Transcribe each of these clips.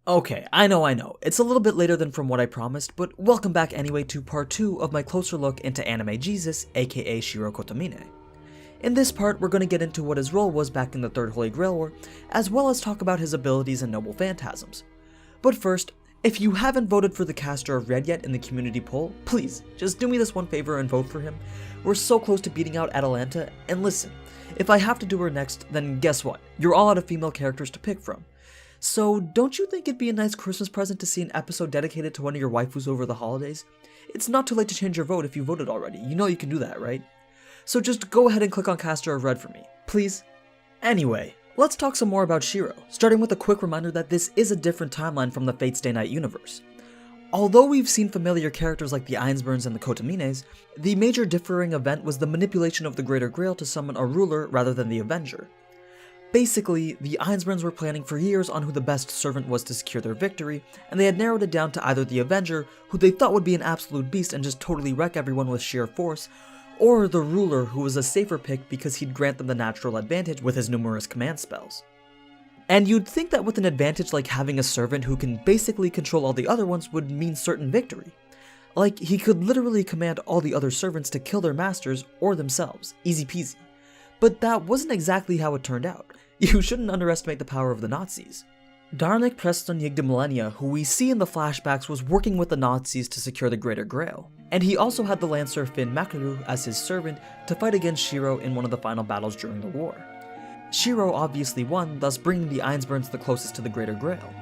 Okay, I know, it's a little bit later than from what I promised, but welcome back anyway to part 2 of my closer look into anime Jesus, aka Shirou Kotomine. In this part, we're going to get into what his role was back in the Third Holy Grail War, as well as talk about his abilities and noble phantasms. But first, if you haven't voted for the caster of Red yet in the community poll, please, just do me this one favor and vote for him. We're so close to beating out Atalanta, and listen, if I have to do her next, then guess what? You're all out of female characters to pick from. So don't you think it'd be a nice Christmas present to see an episode dedicated to one of your waifus over the holidays? It's not too late to change your vote if you voted already, you know you can do that, right? So just go ahead and click on Caster of Red for me, please. Anyway, let's talk some more about Shirou, starting with a quick reminder that this is a different timeline from the Fate Stay Night universe. Although we've seen familiar characters like the Ainsburns and the Kotomines, the major differing event was the manipulation of the Greater Grail to summon a ruler rather than the Avenger. Basically, the Ainsburns were planning for years on who the best servant was to secure their victory, and they had narrowed it down to either the Avenger, who they thought would be an absolute beast and just totally wreck everyone with sheer force, or the ruler, who was a safer pick because he'd grant them the natural advantage with his numerous command spells. And you'd think that with an advantage like having a servant who can basically control all the other ones would mean certain victory. Like, he could literally command all the other servants to kill their masters or themselves, easy peasy. But that wasn't exactly how it turned out. You shouldn't underestimate the power of the Nazis. Darnik Preston Yigdamilenia, who we see in the flashbacks, was working with the Nazis to secure the Greater Grail, and he also had the Lancer Finn Makaru as his servant to fight against Shirou in one of the final battles during the war. Shirou obviously won, thus bringing the Ainsburns the closest to the Greater Grail.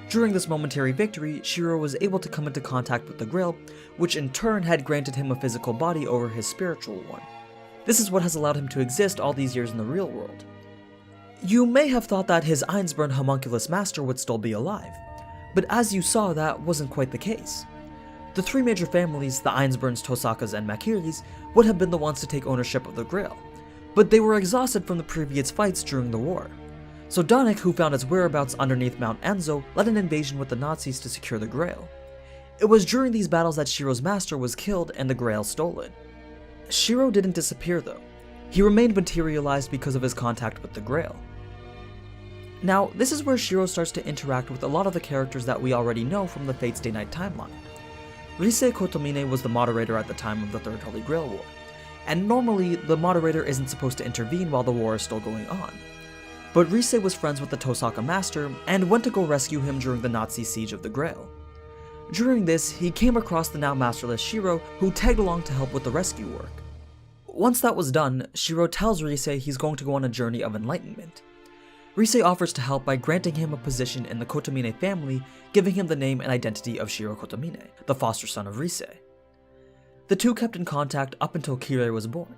During this momentary victory, Shirou was able to come into contact with the Grail, which in turn had granted him a physical body over his spiritual one. This is what has allowed him to exist all these years in the real world. You may have thought that his Ainsburn homunculus master would still be alive, but as you saw, that wasn't quite the case. The three major families, the Ainsburns, Tosakas, and Makiris, would have been the ones to take ownership of the Grail, but they were exhausted from the previous fights during the war. So Darnik, who found its whereabouts underneath Mount Enzo, led an invasion with the Nazis to secure the Grail. It was during these battles that Shirou's master was killed and the Grail stolen. Shirou didn't disappear though. He remained materialized because of his contact with the Grail. Now, this is where Shirou starts to interact with a lot of the characters that we already know from the Fate Stay Night timeline. Shirou Kotomine was the moderator at the time of the Third Holy Grail War, and normally the moderator isn't supposed to intervene while the war is still going on. But Shirou was friends with the Tosaka master and went to go rescue him during the Nazi siege of the Grail. During this, he came across the now masterless Shirou, who tagged along to help with the rescue work. Once that was done, Shirou tells Shirou he's going to go on a journey of enlightenment. Shirou offers to help by granting him a position in the Kotomine family, giving him the name and identity of Shirou Kotomine, the foster son of Shirou. The two kept in contact up until Kirei was born.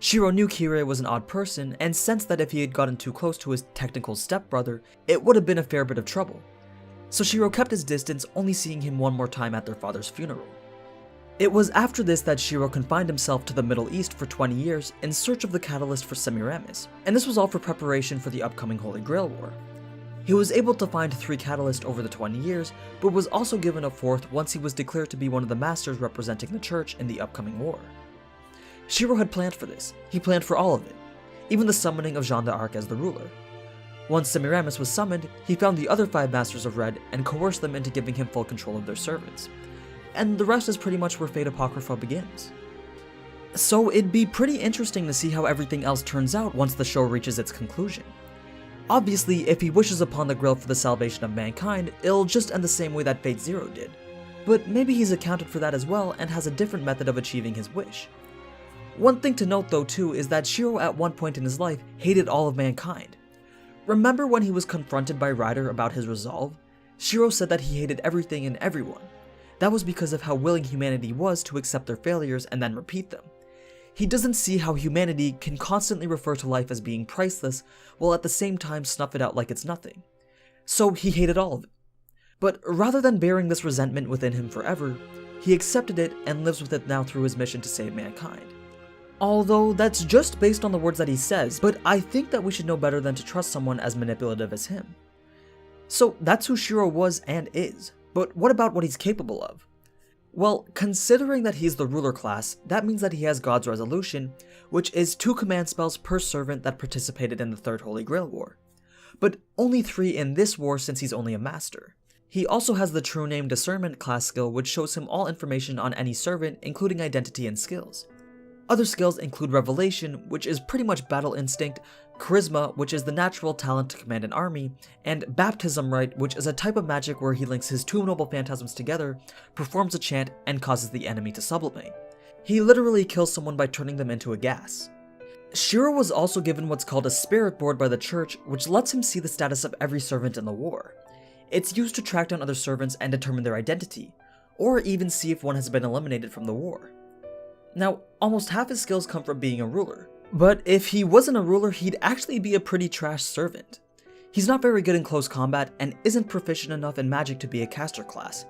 Shirou knew Kirei was an odd person and sensed that if he had gotten too close to his technical stepbrother, it would have been a fair bit of trouble. So Shirou kept his distance, only seeing him one more time at their father's funeral. It was after this that Shirou confined himself to the Middle East for 20 years in search of the catalyst for Semiramis, and this was all for preparation for the upcoming Holy Grail War. He was able to find 3 catalysts over the 20 years, but was also given a 4th once he was declared to be one of the masters representing the church in the upcoming war. Shirou had planned for this. He planned for all of it, even the summoning of Jeanne d'Arc as the ruler. Once Semiramis was summoned, he found the other 5 Masters of Red and coerced them into giving him full control of their servants. And the rest is pretty much where Fate Apocrypha begins. So it'd be pretty interesting to see how everything else turns out once the show reaches its conclusion. Obviously, if he wishes upon the Grail for the salvation of mankind, it'll just end the same way that Fate Zero did. But maybe he's accounted for that as well and has a different method of achieving his wish. One thing to note though too is that Shirou at one point in his life hated all of mankind. Remember when he was confronted by Rite about his resolve? Shirou said that he hated everything and everyone. That was because of how willing humanity was to accept their failures and then repeat them. He doesn't see how humanity can constantly refer to life as being priceless, while at the same time snuff it out like it's nothing. So he hated all of it. But rather than bearing this resentment within him forever, he accepted it and lives with it now through his mission to save mankind. Although that's just based on the words that he says, but I think that we should know better than to trust someone as manipulative as him. So that's who Shirou was and is. But what about what he's capable of? Well, considering that he's the ruler class, that means that he has God's Resolution, which is 2 command spells per servant that participated in the Third Holy Grail War. But only 3 in this war since he's only a master. He also has the true name Discernment class skill, which shows him all information on any servant, including identity and skills. Other skills include Revelation, which is pretty much battle instinct, Charisma, which is the natural talent to command an army, and Baptism Rite, which is a type of magic where he links his two noble phantasms together, performs a chant, and causes the enemy to sublimate. He literally kills someone by turning them into a gas. Shiro was also given what's called a spirit board by the church, which lets him see the status of every servant in the war. It's used to track down other servants and determine their identity, or even see if one has been eliminated from the war. Now, almost half his skills come from being a ruler, but if he wasn't a ruler, he'd actually be a pretty trash servant. He's not very good in close combat and isn't proficient enough in magic to be a caster class.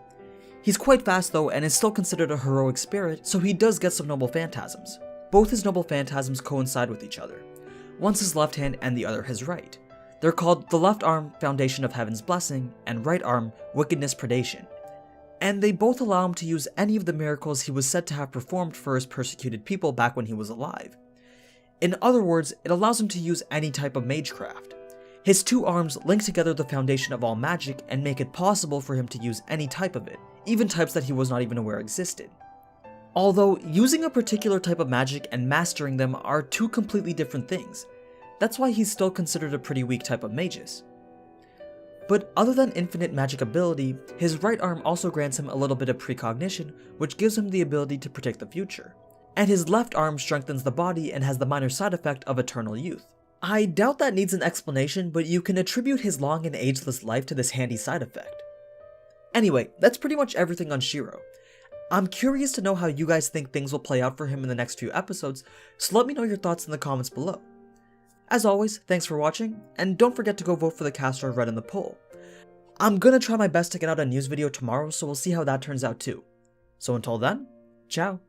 He's quite fast though and is still considered a heroic spirit, so he does get some noble phantasms. Both his noble phantasms coincide with each other. One's his left hand and the other his right. They're called the left arm, Foundation of Heaven's Blessing, and right arm, Wickedness Predation. And they both allow him to use any of the miracles he was said to have performed for his persecuted people back when he was alive. In other words, it allows him to use any type of magecraft. His two arms link together the foundation of all magic and make it possible for him to use any type of it, even types that he was not even aware existed. Although, using a particular type of magic and mastering them are two completely different things. That's why he's still considered a pretty weak type of magus. But other than infinite magic ability, his right arm also grants him a little bit of precognition, which gives him the ability to predict the future. And his left arm strengthens the body and has the minor side effect of eternal youth. I doubt that needs an explanation, but you can attribute his long and ageless life to this handy side effect. Anyway, that's pretty much everything on Shiro. I'm curious to know how you guys think things will play out for him in the next few episodes, so let me know your thoughts in the comments below. As always, thanks for watching, and don't forget to go vote for the caster I've read in the poll. I'm gonna try my best to get out a news video tomorrow, so we'll see how that turns out too. So until then, ciao.